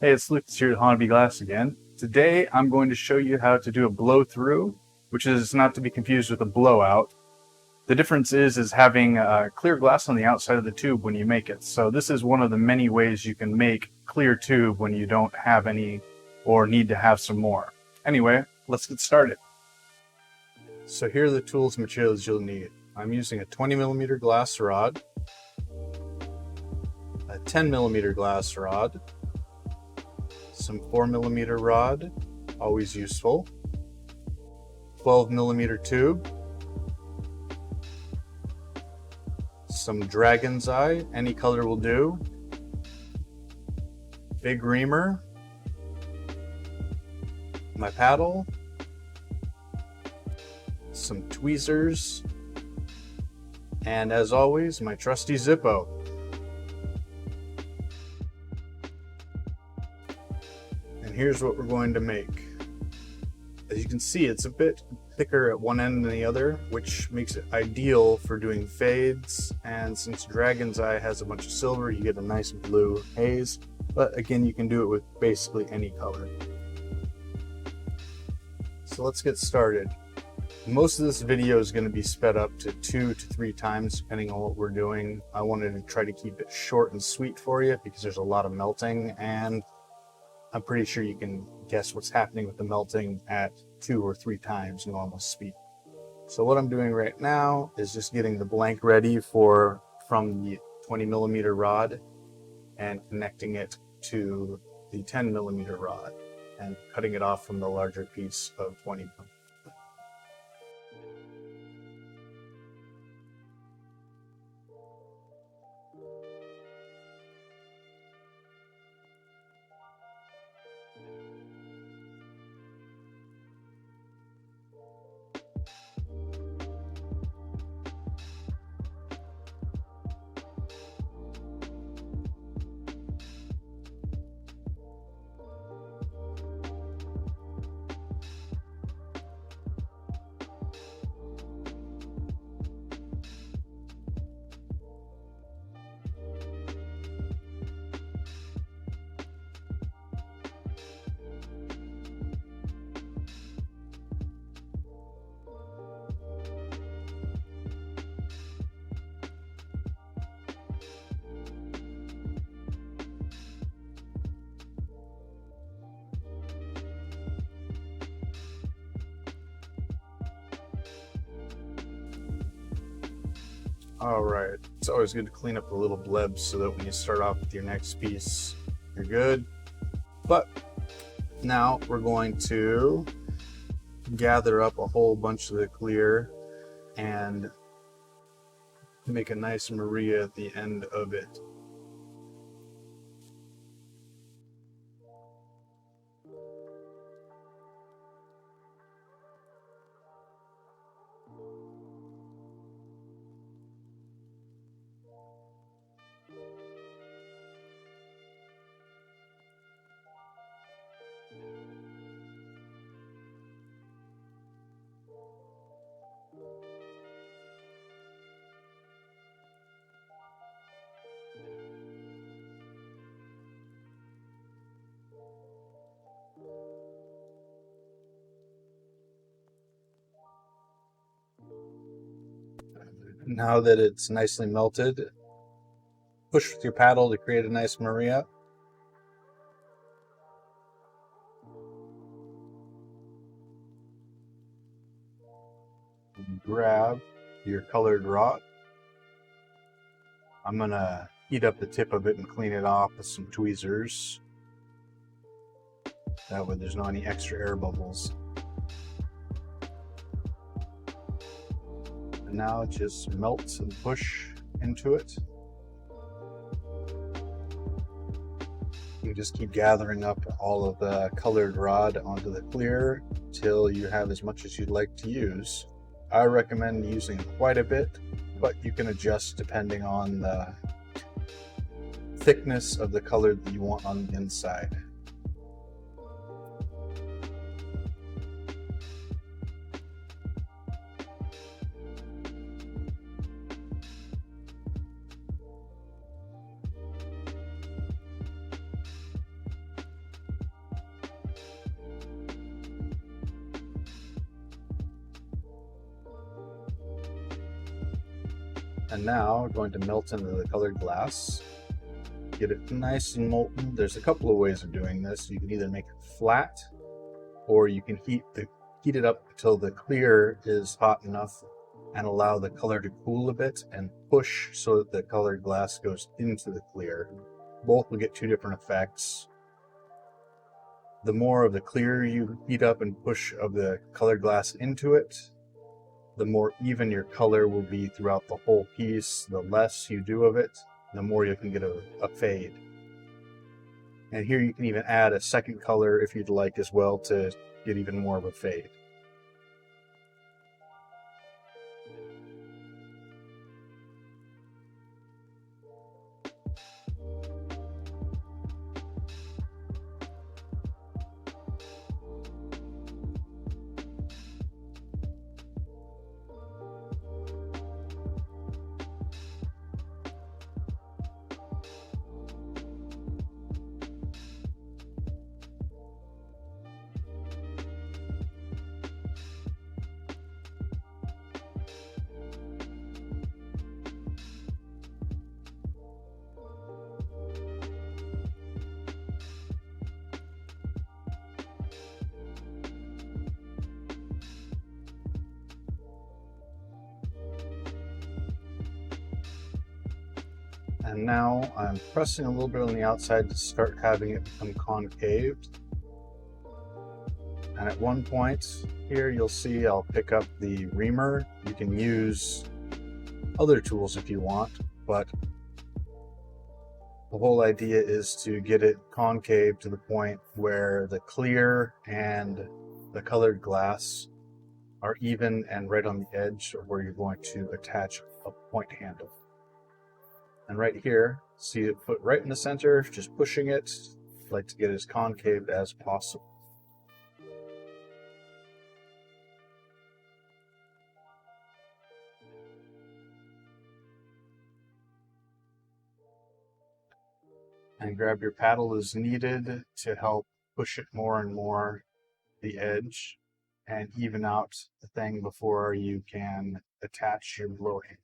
Hey, it's Lucas here at Hobby Glass again. Today I'm going to show you how to do a blow through, which is not to be confused with a blowout. The difference is having clear glass on the outside of the tube when you make it. So this is one of the many ways you can make clear tube when you don't have any or need to have some more. Anyway, let's get started. So here are the tools and materials you'll need. I'm using a 20mm glass rod, a 10mm glass rod, some 4mm rod, always useful, 12mm tube, some dragon's eye, any color will do, big reamer, my paddle, some tweezers, and as always, my trusty Zippo. And here's what we're going to make. As you can see, it's a bit thicker at one end than the other, which makes it ideal for doing fades. And since Dragon's Eye has a bunch of silver, you get a nice blue haze. But again, you can do it with basically any color. So let's get started. Most of this video is going to be sped up to 2 to 3 times depending on what we're doing. I wanted to try to keep it short and sweet for you because there's a lot of melting, and I'm pretty sure you can guess what's happening with the melting at 2 or 3 times normal speed. So what I'm doing right now is just getting the blank ready from the 20mm rod and connecting it to the 10mm rod and cutting it off from the larger piece of 20mm. Alright, it's always good to clean up the little blebs so that when you start off with your next piece, you're good. But now we're going to gather up a whole bunch of the clear and make a nice Maria at the end of it. Now that it's nicely melted, push with your paddle to create a nice Maria. Grab your colored rod. I'm going to heat up the tip of it and clean it off with some tweezers. That way there's not any extra air bubbles. And now just melt and push into it. You just keep gathering up all of the colored rod onto the clear till you have as much as you'd like to use. I recommend using quite a bit, but you can adjust depending on the thickness of the color that you want on the inside. And now we're going to melt into the colored glass. Get it nice and molten. There's a couple of ways of doing this. You can either make it flat, or you can heat it up until the clear is hot enough and allow the color to cool a bit and push so that the colored glass goes into the clear. Both will get two different effects. The more of the clear you heat up and push of the colored glass into it, the more even your color will be throughout the whole piece. The less you do of it, the more you can get a fade. And here you can even add a second color if you'd like as well to get even more of a fade. And now I'm pressing a little bit on the outside to start having it become concaved. And at one point here, you'll see I'll pick up the reamer. You can use other tools if you want, but the whole idea is to get it concave to the point where the clear and the colored glass are even and right on the edge of where you're going to attach a point handle. And right here, see it put right in the center, just pushing it. I'd like to get it as concave as possible. And grab your paddle as needed to help push it more and more the edge and even out the thing before you can attach your blow handle.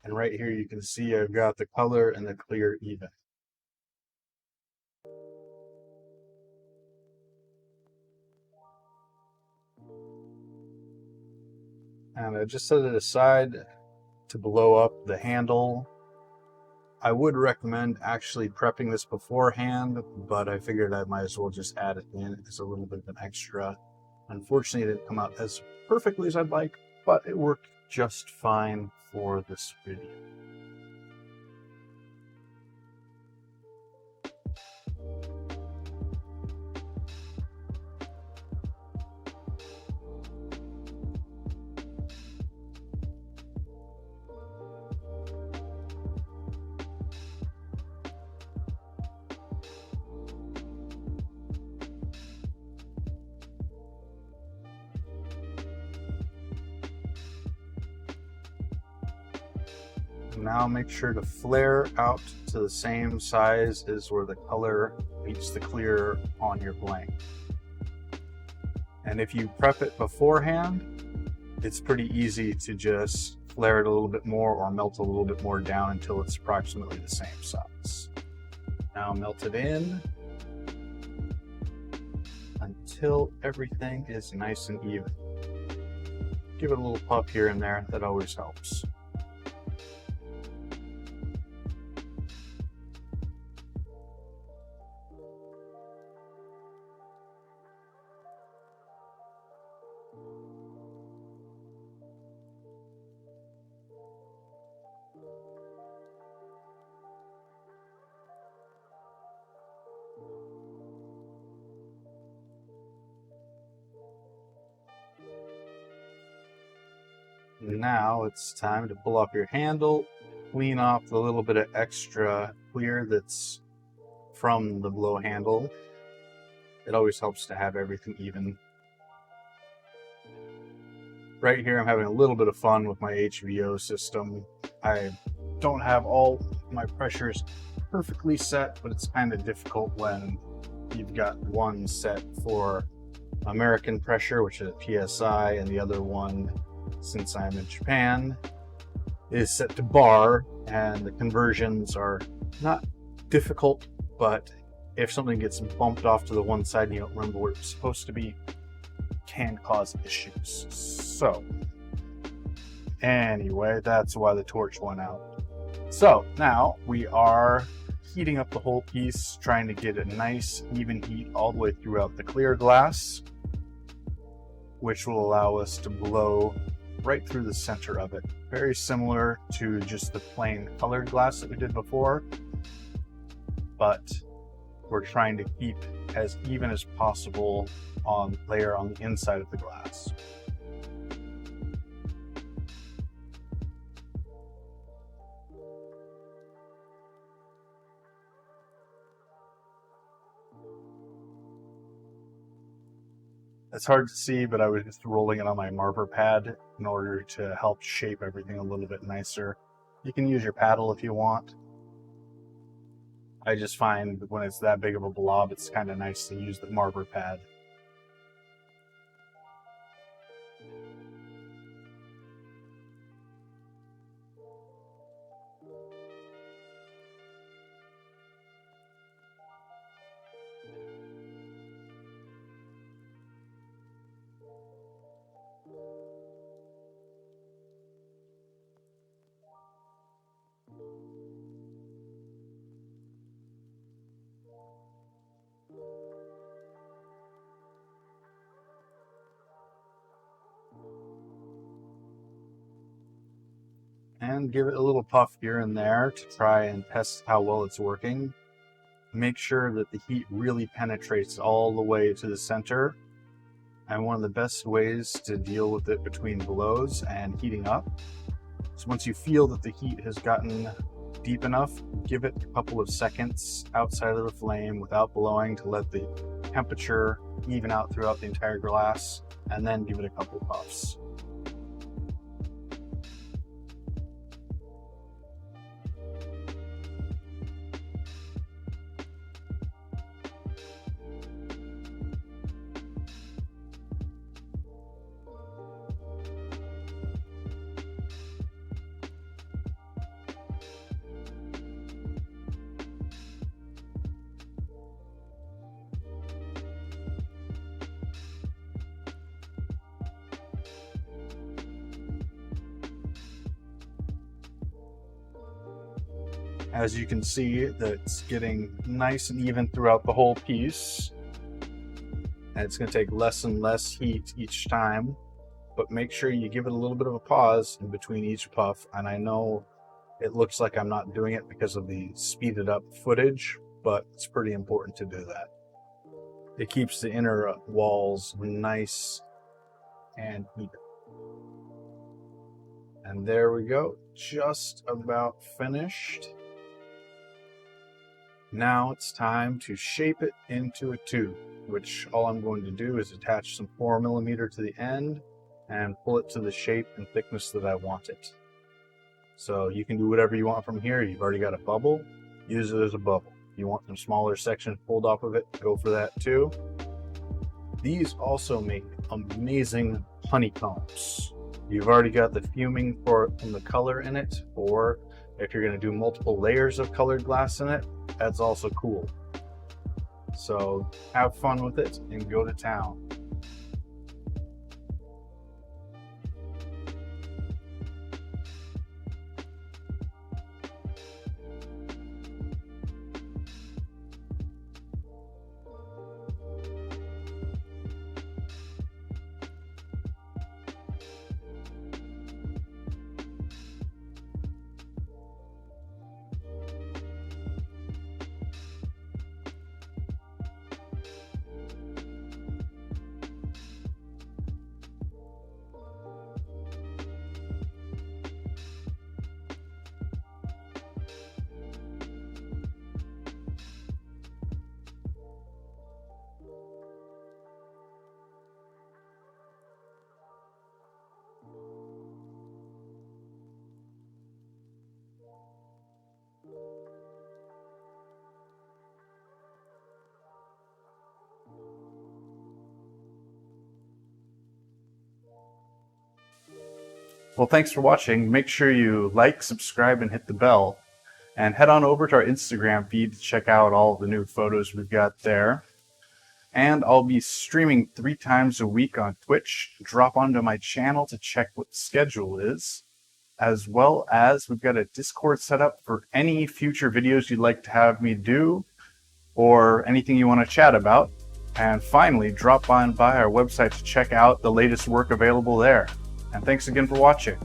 And right here you can see I've got the color and the clear even. And I just set it aside to blow up the handle. I would recommend actually prepping this beforehand, but I figured I might as well just add it in as a little bit of an extra. Unfortunately, it didn't come out as perfectly as I'd like, but it worked just fine for this video. Now make sure to flare out to the same size as where the color meets the clear on your blank. And if you prep it beforehand, it's pretty easy to just flare it a little bit more or melt a little bit more down until it's approximately the same size. Now melt it in until everything is nice and even. Give it a little puff here and there, that always helps. Now it's time to pull off your handle, clean off the little bit of extra clear that's from the blow handle. It always helps to have everything even. Right here, I'm having a little bit of fun with my HVO system. I don't have all my pressures perfectly set, but it's kind of difficult when you've got one set for American pressure, which is PSI, and the other one, since I'm in Japan, is set to bar, and the conversions are not difficult, but if something gets bumped off to the one side and you don't remember where it's supposed to be, can cause issues. So anyway, that's why the torch went out. So now we are heating up the whole piece, trying to get a nice even heat all the way throughout the clear glass, which will allow us to blow right through the center of it. Very similar to just the plain colored glass that we did before, but we're trying to keep as even as possible on layer on the inside of the glass. It's hard to see, but I was just rolling it on my marker pad in order to help shape everything a little bit nicer. You can use your paddle if you want. I just find when it's that big of a blob, it's kind of nice to use the marker pad. And give it a little puff here and there to try and test how well it's working. Make sure that the heat really penetrates all the way to the center. And one of the best ways to deal with it between blows and heating up is once you feel that the heat has gotten deep enough, give it a couple of seconds outside of the flame without blowing to let the temperature even out throughout the entire glass, and then give it a couple puffs. As you can see, that's getting nice and even throughout the whole piece. And it's going to take less and less heat each time, but make sure you give it a little bit of a pause in between each puff. And I know it looks like I'm not doing it because of the speeded up footage, but it's pretty important to do that. It keeps the inner walls nice and even. And there we go, just about finished. Now it's time to shape it into a tube, which all I'm going to do is attach some 4mm to the end and pull it to the shape and thickness that I want it. So you can do whatever you want from here. You've already got a bubble, use it as a bubble. You want some smaller sections pulled off of it, go for that too. These also make amazing honeycombs. You've already got the fuming from the color in it, or if you're going to do multiple layers of colored glass in it, that's also cool. So have fun with it and go to town. Well, thanks for watching. Make sure you like, subscribe, and hit the bell. And head on over to our Instagram feed to check out all the new photos we've got there. And I'll be streaming 3 times a week on Twitch. Drop onto my channel to check what the schedule is. As well as we've got a Discord set up for any future videos you'd like to have me do, or anything you want to chat about. And finally, drop on by our website to check out the latest work available there. And thanks again for watching.